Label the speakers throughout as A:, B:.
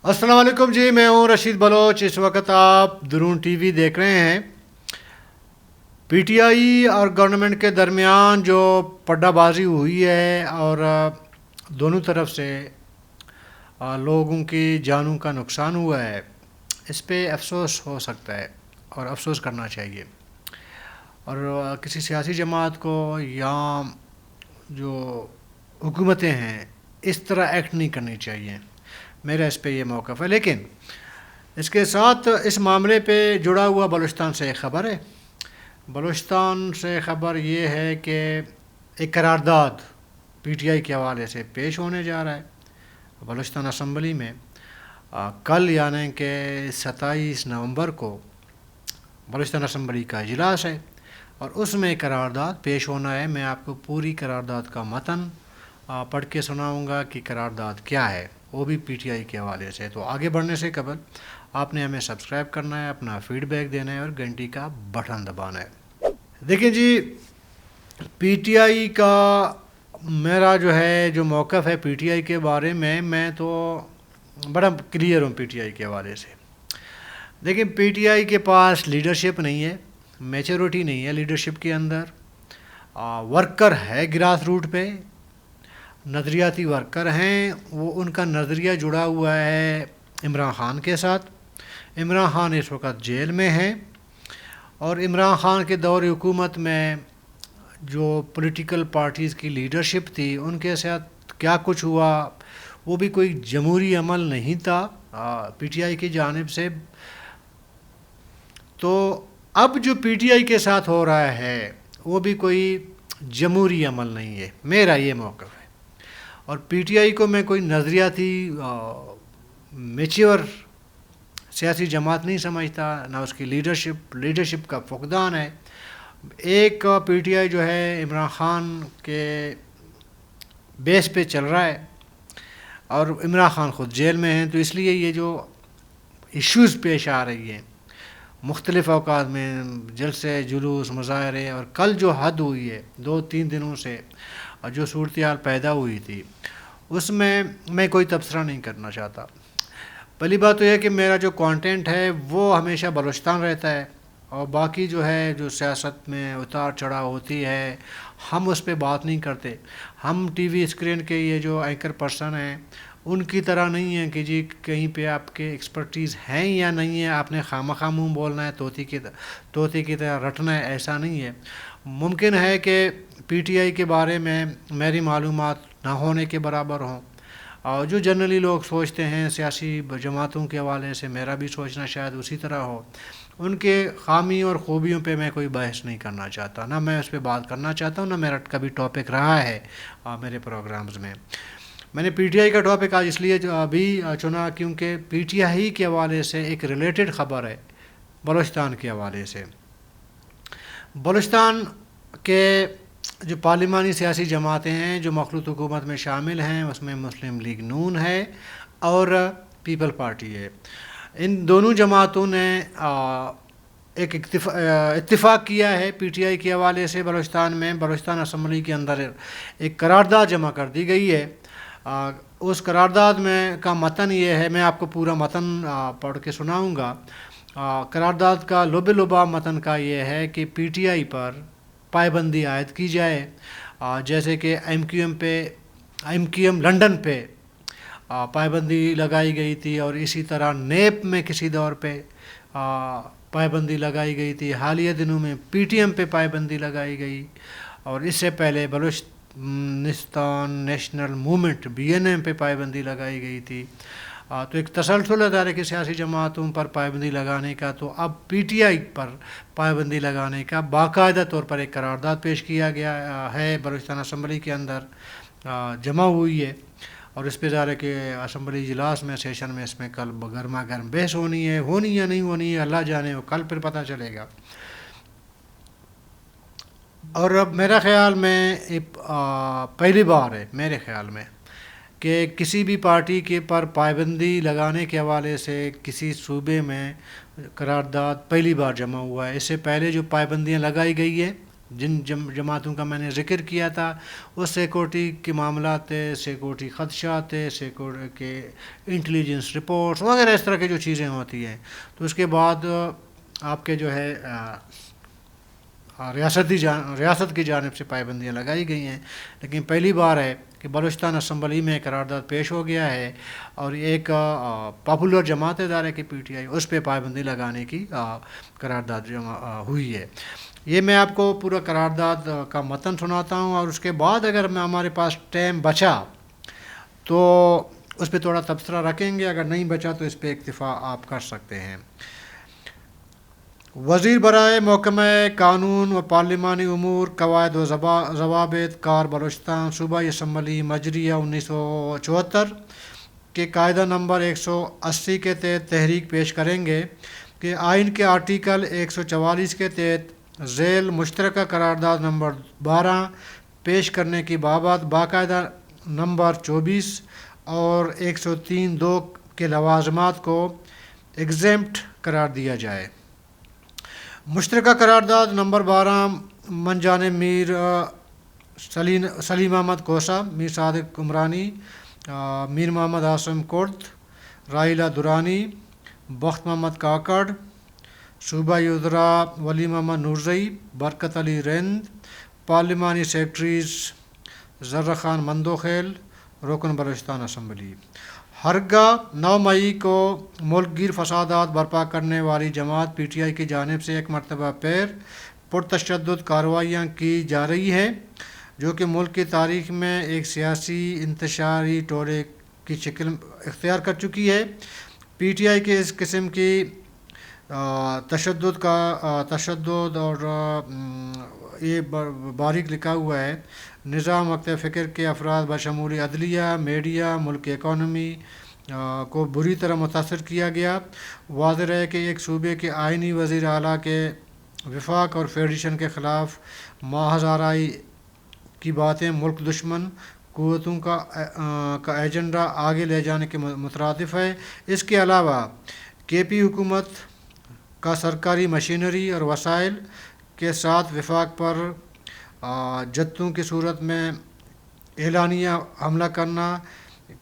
A: السلام علیکم جی، میں ہوں رشید بلوچ. اس وقت آپ درون ٹی وی دیکھ رہے ہیں. پی ٹی آئی اور گورنمنٹ کے درمیان جو پڈا بازی ہوئی ہے اور دونوں طرف سے لوگوں کی جانوں کا نقصان ہوا ہے، اس پہ افسوس ہو سکتا ہے اور افسوس کرنا چاہیے. اور کسی سیاسی جماعت کو یا جو حکومتیں ہیں اس طرح ایکٹ نہیں کرنی چاہیے. میرا اس پہ یہ موقف ہے. لیکن اس کے ساتھ اس معاملے پہ جڑا ہوا بلوچستان سے ایک خبر ہے. بلوچستان سے خبر یہ ہے کہ ایک قرارداد پی ٹی آئی کے حوالے سے پیش ہونے جا رہا ہے بلوچستان اسمبلی میں. کل یعنی کہ 27 نومبر کو بلوچستان اسمبلی کا اجلاس ہے اور اس میں قرارداد پیش ہونا ہے. میں آپ کو پوری قرارداد کا متن پڑھ کے سناؤں گا کہ قرارداد کیا ہے، وہ بھی پی ٹی آئی کے حوالے سے. تو آگے بڑھنے سے قبل آپ نے ہمیں سبسکرائب کرنا ہے، اپنا فیڈ بیک دینا ہے اور گھنٹی کا بٹن دبانا ہے. دیکھیں جی، پی ٹی آئی کا میرا جو موقف ہے پی ٹی آئی کے بارے میں تو بڑا کلیئر ہوں پی ٹی آئی کے حوالے سے. دیکھیں، پی ٹی آئی کے پاس لیڈرشپ نہیں ہے، میچورٹی نہیں ہے لیڈرشپ کے اندر. ورکر ہے گراس روٹ پہ، نظریاتی ورکر ہیں. وہ ان کا نظریہ جڑا ہوا ہے عمران خان کے ساتھ. عمران خان اس وقت جیل میں ہیں اور عمران خان کے دور حکومت میں جو پولیٹیکل پارٹیز کی لیڈرشپ تھی ان کے ساتھ کیا کچھ ہوا، وہ بھی کوئی جمہوری عمل نہیں تھا پی ٹی آئی کی جانب سے. تو اب جو پی ٹی آئی کے ساتھ ہو رہا ہے وہ بھی کوئی جمہوری عمل نہیں ہے. میرا یہ موقف ہے. اور پی ٹی آئی کو میں کوئی نظریاتی میچور سیاسی جماعت نہیں سمجھتا، نہ اس کی لیڈرشپ کا فقدان ہے. ایک پی ٹی آئی جو ہے عمران خان کے بیس پہ چل رہا ہے اور عمران خان خود جیل میں ہیں. تو اس لیے یہ جو ایشوز پیش آ رہی ہیں مختلف اوقات میں، جلسے جلوس مظاہرے، اور کل جو حد ہوئی ہے 2-3 دنوں سے جو صورتحال پیدا ہوئی تھی، اس میں کوئی تبصرہ نہیں کرنا چاہتا. پہلی بات تو یہ کہ میرا جو کانٹینٹ ہے وہ ہمیشہ بلوچستان رہتا ہے اور باقی جو سیاست میں اتار چڑھاؤ ہوتی ہے ہم اس پہ بات نہیں کرتے. ہم ٹی وی اسکرین کے یہ جو اینکر پرسن ہیں ان کی طرح نہیں ہیں کہ جی کہیں پہ آپ کے ایکسپرٹیز ہیں یا نہیں ہے، آپ نے خواہ منہ بولنا ہے، طوطی کی طرح رٹنا ہے، ایسا نہیں ہے. ممکن ہے کہ پی ٹی آئی کے بارے میں میری معلومات نہ ہونے کے برابر ہوں، اور جو جنرلی لوگ سوچتے ہیں سیاسی جماعتوں کے حوالے سے میرا بھی سوچنا شاید اسی طرح ہو. ان کے خامی اور خوبیوں پہ میں کوئی بحث نہیں کرنا چاہتا، نہ میں اس پہ بات کرنا چاہتا ہوں، نہ میرا کبھی ٹاپک رہا ہے میرے پروگرامز میں. میں نے پی ٹی آئی کا ٹاپک آج اس لیے ابھی چنا کیونکہ پی ٹی آئی کے حوالے سے ایک ریلیٹڈ خبر ہے بلوچستان کے حوالے سے. بلوچستان کے جو پارلیمانی سیاسی جماعتیں ہیں جو مخلوط حکومت میں شامل ہیں، اس میں مسلم لیگ نون ہے اور پیپل پارٹی ہے. ان دونوں جماعتوں نے ایک اتفاق کیا ہے پی ٹی آئی کے حوالے سے. بلوچستان اسمبلی کے اندر ایک قرارداد جمع کر دی گئی ہے. اس قرارداد کا متن یہ ہے، میں آپ کو پورا متن پڑھ کے سناؤں گا. قرارداد کا لبا متن کا یہ ہے کہ پی ٹی آئی پر پابندی عائد کی جائے، جیسے کہ ایم کیو ایم لنڈن پہ پابندی لگائی گئی تھی، اور اسی طرح نیپ میں کسی دور پہ پابندی لگائی گئی تھی. حالیہ دنوں میں پی ٹی ایم پہ پابندی لگائی گئی، اور اس سے پہلے Balochistan national movement B N M پہ پابندی لگائی گئی تھی. تو ایک تسلسل ادارے کی سیاسی جماعتوں پر پابندی لگانے کا. تو اب پی ٹی آئی پر پابندی لگانے کا باقاعدہ طور پر ایک قرارداد پیش کیا گیا ہے، بلوچستان اسمبلی کے اندر جمع ہوئی ہے، اور اس پہ ظاہر ہے کہ اسمبلی اجلاس میں سیشن میں اس میں کل گرما گرم بحث ہونی ہے یا نہیں ہونی ہے اللہ جانے، وہ کل پھر پتہ چلے گا. اور اب میرا خیال میں پہلی بار ہے میرے خیال میں کہ کسی بھی پارٹی کے پر پابندی لگانے کے حوالے سے کسی صوبے میں قرارداد پہلی بار جمع ہوا ہے. اس سے پہلے جو پابندیاں لگائی گئی ہیں جن جماعتوں کا میں نے ذکر کیا تھا، وہ سیکورٹی کے معاملات تھے، سیکورٹی خدشات تھے، سیکورٹی کے انٹیلیجنس رپورٹس وغیرہ اس طرح کی جو چیزیں ہوتی ہیں. تو اس کے بعد آپ کے جو ہے ریاست کی جانب سے پابندیاں لگائی گئی ہیں. لیکن پہلی بار ہے کہ بلوچستان اسمبلی میں قرارداد پیش ہو گیا ہے اور ایک پاپولر جماعت ادارے کی پی ٹی آئی، اس پہ پابندی لگانے کی قرارداد ہوئی ہے. یہ میں آپ کو پورا قرارداد کا متن سناتا ہوں، اور اس کے بعد اگر ہمارے پاس ٹائم بچا تو اس پہ تھوڑا تبصرہ رکھیں گے، اگر نہیں بچا تو اس پہ اکتفا آپ کر سکتے ہیں. وزیر برائے محکمہ قانون و پارلیمانی امور، قواعد و ضوابط کار بلوچستان صوبائی اسمبلی مجریہ 1974 کے قاعدہ نمبر 180 کے تحت تحریک پیش کریں گے کہ آئین کے آرٹیکل 144 کے تحت ذیل مشترکہ قرارداد نمبر 12 پیش کرنے کی بابت باقاعدہ نمبر 24 اور 103(2) کے لوازمات کو ایگزیمپٹ قرار دیا جائے. مشترکہ قرارداد نمبر 12 من جانب میر سلیم احمد کوسہ، میر صادق عمرانی، میر محمد عاصم کرد، رائلہ درانی، بخت محمد کاکڑ، صوبائی وزراء ولی محمد نورزئی، برکت علی رند، پارلیمانی سیکرٹریز ذرہ خان مندوخیل، رکن بلوچستان اسمبلی. ہرگاہ 9 مئی کو ملک گیر فسادات برپا کرنے والی جماعت پی ٹی آئی کی جانب سے ایک مرتبہ پھر پرتشدد کارروائیاں کی جا رہی ہیں، جو کہ ملک کی تاریخ میں ایک سیاسی انتشاری ٹولے کی شکل اختیار کر چکی ہے. پی ٹی آئی کے اس قسم کی تشدد اور یہ باریک لکھا ہوا ہے، نظام وقت فکر کے افراد بشمول عدلیہ، میڈیا، ملک کی اکانومی کو بری طرح متاثر کیا گیا. واضح ہے کہ ایک صوبے کے آئینی وزیر اعلیٰ کے وفاق اور فیڈریشن کے خلاف محض آرائی کی باتیں ملک دشمن قوتوں کا ایجنڈا آگے لے جانے کے مترادف ہے. اس کے علاوہ کے پی حکومت کا سرکاری مشینری اور وسائل کے ساتھ وفاق پر جدتوں کی صورت میں اعلانیہ حملہ کرنا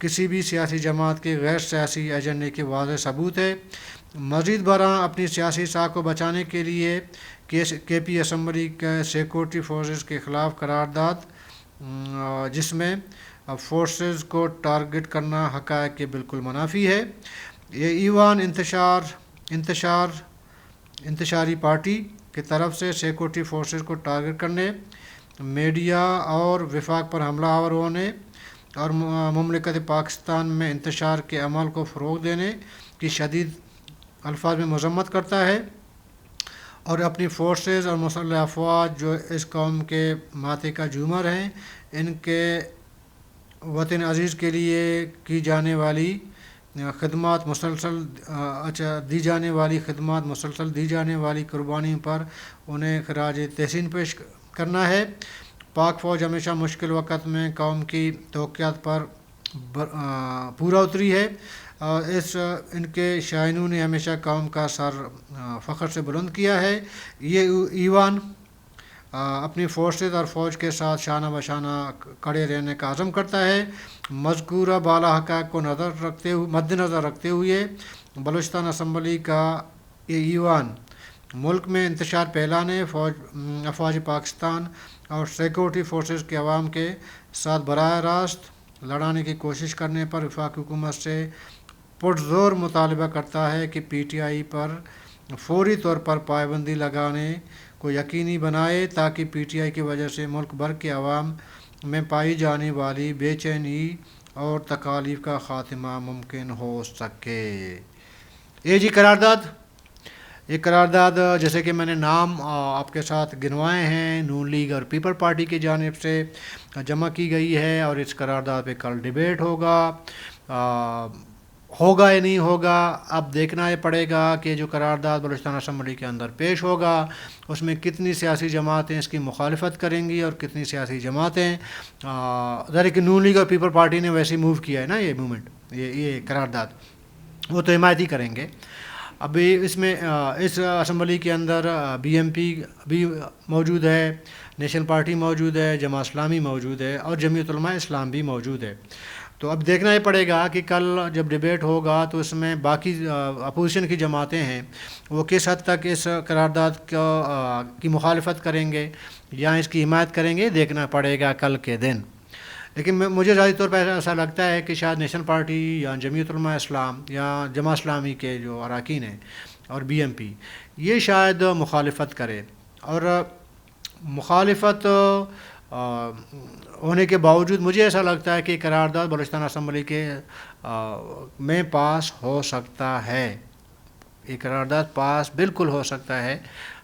A: کسی بھی سیاسی جماعت کے غیر سیاسی ایجنڈے کے واضح ثبوت ہے. مزید برآں اپنی سیاسی ساکھ کو بچانے کے لیے کے پی اسمبلی کے سیکورٹی فورسز کے خلاف قرارداد، جس میں فورسز کو ٹارگٹ کرنا حقائق کے بالکل منافی ہے. یہ ایوان انتشاری پارٹی کی طرف سے سیکورٹی فورسز کو ٹارگٹ کرنے، میڈیا اور وفاق پر حملہ آور ہونے اور مملکت پاکستان میں انتشار کے عمل کو فروغ دینے کی شدید الفاظ میں مذمت کرتا ہے، اور اپنی فورسز اور مسلح افواج جو اس قوم کے ماتھے کا جھومر ہیں، ان کے وطن عزیز کے لیے کی جانے والی خدمات مسلسل دی جانے والی قربانی پر انہیں خراج تحسین پیش کرنا ہے. پاک فوج ہمیشہ مشکل وقت میں قوم کی توقعات پر پورا اتری ہے. ان کے شائنوں نے ہمیشہ قوم کا سر فخر سے بلند کیا ہے. یہ ایوان اپنی فورسز اور فوج کے ساتھ شانہ بشانہ کھڑے رہنے کا عزم کرتا ہے. مذکورہ بالا حقائق کو مد نظر رکھتے ہوئے بلوچستان اسمبلی کا یہ ایوان ملک میں انتشار پھیلانے، افواج پاکستان اور سیکورٹی فورسز کے عوام کے ساتھ براہ راست لڑانے کی کوشش کرنے پر وفاقی حکومت سے پرزور مطالبہ کرتا ہے کہ پی ٹی آئی پر فوری طور پر پابندی لگانے کو یقینی بنائے، تاکہ پی ٹی آئی کی وجہ سے ملک بھر کے عوام میں پائی جانے والی بے چینی اور تکالیف کا خاتمہ ممکن ہو سکے. یہ جی قرارداد جیسے کہ میں نے نام آپ کے ساتھ گنوائے ہیں، نون لیگ اور پیپل پارٹی کی جانب سے جمع کی گئی ہے، اور اس قرارداد پہ کل ڈیبیٹ ہوگا یا نہیں ہوگا. اب دیکھنا یہ پڑے گا کہ جو قرارداد بلوچستان اسمبلی کے اندر پیش ہوگا اس میں کتنی سیاسی جماعتیں اس کی مخالفت کریں گی اور کتنی سیاسی جماعتیں ذرا کہ نون لیگ اور پیپل پارٹی نے ویسے موو کیا ہے نا، یہ موومنٹ، یہ قرارداد وہ تو حمایت ہی کریں گے. ابھی اس میں اس اسمبلی کے اندر BMP بھی موجود ہے، نیشنل پارٹی موجود ہے، جماعت اسلامی موجود ہے اور جمعیت علماء اسلام بھی موجود ہے. تو اب دیکھنا ہی پڑے گا کہ کل جب ڈیبیٹ ہوگا تو اس میں باقی اپوزیشن کی جماعتیں ہیں وہ کس حد تک اس قرارداد کی مخالفت کریں گے یا اس کی حمایت کریں گے، دیکھنا پڑے گا کل کے دن. لیکن مجھے ذاتی طور پر ایسا لگتا ہے کہ شاید نیشنل پارٹی یا جمعیت علماء اسلام یا جماعت اسلامی کے جو اراکین ہیں اور BMP یہ شاید مخالفت کرے. اور مخالفت ہونے کے باوجود مجھے ایسا لگتا ہے کہ قرارداد بلوچستان اسمبلی کے میں پاس ہو سکتا ہے. یہ قرارداد پاس بالکل ہو سکتا ہے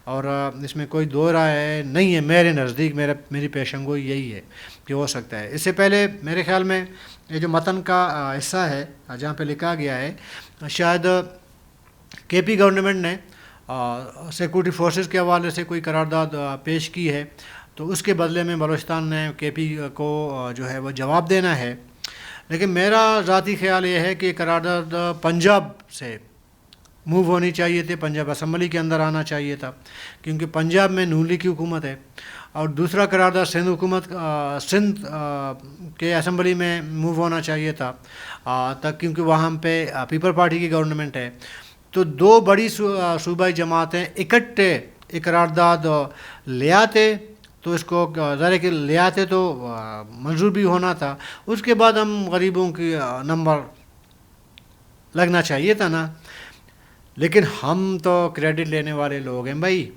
A: اور اس میں کوئی دو رائے نہیں ہے. میرے نزدیک میری پیشن گوئی یہی ہے کہ ہو سکتا ہے. اس سے پہلے میرے خیال میں یہ جو متن کا حصہ ہے جہاں پہ لکھا گیا ہے شاید KP گورنمنٹ نے سیکورٹی فورسز کے حوالے سے کوئی قرارداد پیش کی ہے تو اس کے بدلے میں بلوچستان نے KP کو جو ہے وہ جواب دینا ہے. لیکن میرا ذاتی خیال یہ ہے کہ قرارداد پنجاب سے موو ہونی چاہیے تھے، پنجاب اسمبلی کے اندر آنا چاہیے تھا کیونکہ پنجاب میں نون لیگ کی حکومت ہے. اور دوسرا قرارداد سندھ کے اسمبلی میں موو ہونا چاہیے تھا تک کیونکہ وہاں پہ پیپل پارٹی کی گورنمنٹ ہے. تو دو بڑی صوبائی جماعتیں اکٹھے ایک قرارداد لے آتے تو اس کو ظاہر کہ لے آتے تو منظور بھی ہونا تھا. اس کے بعد ہم غریبوں کی نمبر لگنا چاہیے تھا نا. لیکن ہم تو کریڈٹ لینے والے لوگ ہیں بھائی،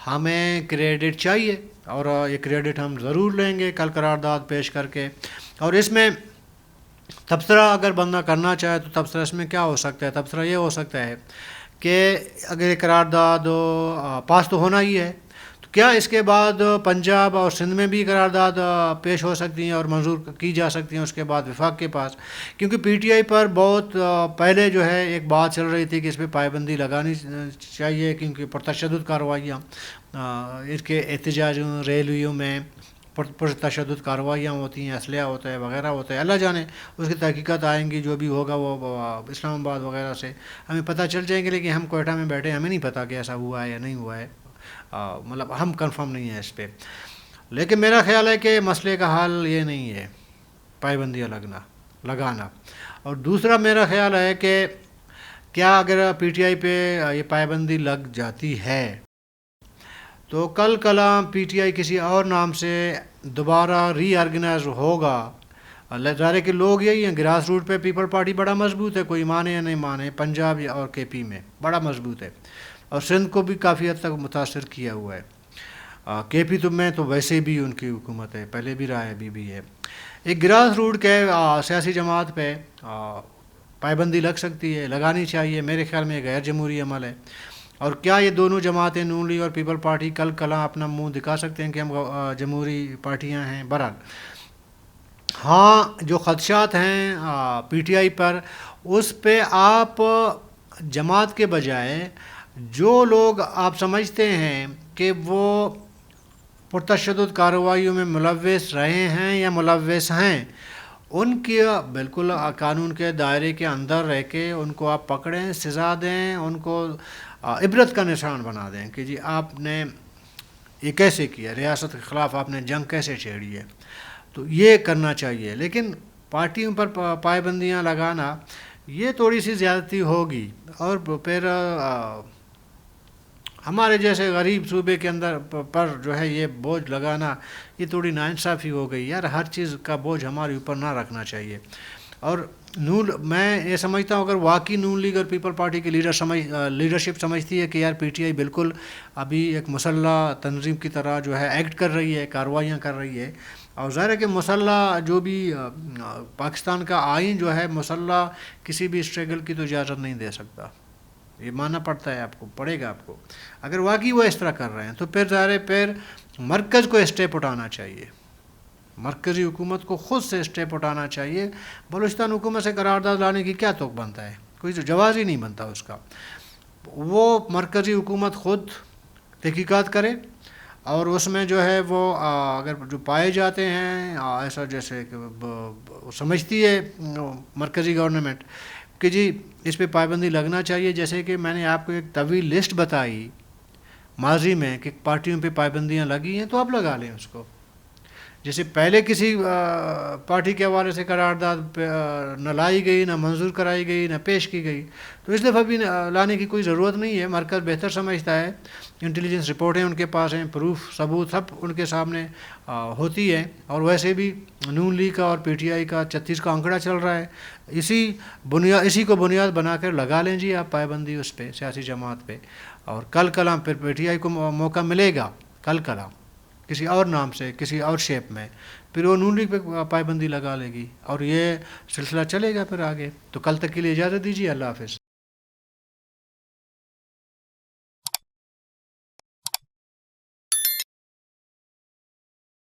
A: ہمیں کریڈٹ چاہیے اور یہ کریڈٹ ہم ضرور لیں گے کل قرارداد پیش کر کے. اور اس میں تبصرہ اگر بندہ کرنا چاہے تو تبصرہ اس میں کیا ہو سکتا ہے؟ تبصرہ یہ ہو سکتا ہے کہ اگر یہ قرارداد پاس تو ہونا ہی ہے تو کیا اس کے بعد پنجاب اور سندھ میں بھی قرارداد پیش ہو سکتی ہیں اور منظور کی جا سکتی ہیں اس کے بعد وفاق کے پاس؟ کیونکہ PTI پر بہت پہلے جو ہے ایک بات چل رہی تھی کہ اس پہ پابندی لگانی چاہیے کیونکہ پرتشدد کارروائیاں اس کے احتجاجوں ریلیوں میں پرتشدد کارروائیاں ہوتی ہیں، اسلحہ ہوتا ہے وغیرہ ہوتا ہے. اللہ جانے اس کی تحقیقات آئیں گی، جو بھی ہوگا وہ اسلام آباد وغیرہ سے ہمیں پتہ چل جائیں گے. لیکن ہم کوئٹہ میں بیٹھے ہمیں نہیں پتہ کہ ایسا ہوا ہے یا نہیں ہوا ہے، مطلب ہم کنفرم نہیں ہیں اس پہ. لیکن میرا خیال ہے کہ مسئلے کا حل یہ نہیں ہے پابندیاں لگانا. اور دوسرا میرا خیال ہے کہ کیا اگر PTI پہ یہ پابندی لگ جاتی ہے تو کل PTI کسی اور نام سے دوبارہ ری آرگنائز ہوگا. ظاہر کہ لوگ یہی ہیں، گراس روٹ پہ پیپل پارٹی بڑا مضبوط ہے، کوئی مانے یا نہیں مانے. پنجاب اور KP میں بڑا مضبوط ہے اور سندھ کو بھی کافی حد تک متاثر کیا ہوا ہے. KP میں تو ویسے بھی ان کی حکومت ہے، پہلے بھی رہا ہے، ابھی بھی ہے. ایک گراس روٹ کے سیاسی جماعت پہ پابندی لگ سکتی ہے، لگانی چاہیے. میرے خیال میں یہ غیر جمہوری عمل ہے. اور کیا یہ دونوں جماعتیں نون لیگ اور پیپل پارٹی کل اپنا منہ دکھا سکتے ہیں کہ ہم جمہوری پارٹیاں ہیں؟ بہرحال ہاں، جو خدشات ہیں PTI پر اس پہ آپ جماعت کے بجائے جو لوگ آپ سمجھتے ہیں کہ وہ پرتشدد کارروائیوں میں ملوث رہے ہیں یا ملوث ہیں ان کی بالکل قانون کے دائرے کے اندر رہ کے ان کو آپ پکڑیں، سزا دیں، ان کو عبرت کا نشان بنا دیں کہ جی آپ نے یہ کیسے کیا، ریاست کے خلاف آپ نے جنگ کیسے چھیڑی ہے. تو یہ کرنا چاہیے. لیکن پارٹیوں پر پابندیاں لگانا یہ تھوڑی سی زیادتی ہوگی اور پھر ہمارے جیسے غریب صوبے کے اندر پر جو ہے یہ بوجھ لگانا یہ تھوڑی ناانصافی ہو گئی. یار ہر چیز کا بوجھ ہمارے اوپر نہ رکھنا چاہیے. اور میں یہ سمجھتا ہوں اگر واقعی نون لیگ اور پیپل پارٹی کی لیڈرشپ سمجھتی ہے کہ یار PTI بالکل ابھی ایک مسلح تنظیم کی طرح جو ہے ایکٹ کر رہی ہے، کارروائیاں کر رہی ہے. اور ظاہر ہے کہ مسلح جو بھی پاکستان کا آئین جو ہے مسلح کسی بھی اسٹرگل کی تو اجازت نہیں دے سکتا. یہ ماننا پڑتا ہے، آپ کو پڑے گا. آپ کو اگر واقعی وہ اس طرح کر رہے ہیں تو پھر ظاہر ہے پھر مرکز کو اسٹیپ اٹھانا چاہیے، مرکزی حکومت کو خود سے اسٹیپ اٹھانا چاہیے. بلوچستان حکومت سے قرارداد لانے کی کیا توق بنتا ہے؟ کوئی جواز ہی نہیں بنتا اس کا. وہ مرکزی حکومت خود تحقیقات کرے اور اس میں جو ہے وہ اگر جو پائے جاتے ہیں ایسا جیسے کہ سمجھتی ہے مرکزی گورنمنٹ کہ جی اس پہ پابندی لگنا چاہیے، جیسے کہ میں نے آپ کو ایک طویل لسٹ بتائی ماضی میں کہ پارٹیوں پہ پابندیاں لگی ہیں، تو آپ لگا لیں اس کو. جیسے پہلے کسی پارٹی کے حوالے سے قرارداد نہ لائی گئی، نہ منظور کرائی گئی، نہ پیش کی گئی، تو اس دفعہ بھی لانے کی کوئی ضرورت نہیں ہے. مرکز بہتر سمجھتا ہے، انٹیلیجنس رپورٹیں ان کے پاس ہیں، پروف ثبوت سب ان کے سامنے ہوتی ہے. اور ویسے بھی نون لیگ کا اور پی ٹی آئی کا 36 کا آنکڑا چل رہا ہے. اسی کو بنیاد بنا کر لگا لیں جی آپ پابندی اس پہ، سیاسی جماعت پہ. اور کل کلاں پھر پی ٹی آئی کو موقع ملے گا، کل کلاں کسی اور نام سے، کسی اور شیپ میں، پھر وہ نون لیگ پہ پابندی لگا لے گی، اور یہ سلسلہ چلے گا پھر آگے. تو کل تک کے لیے اجازت دیجیے، اللہ حافظ.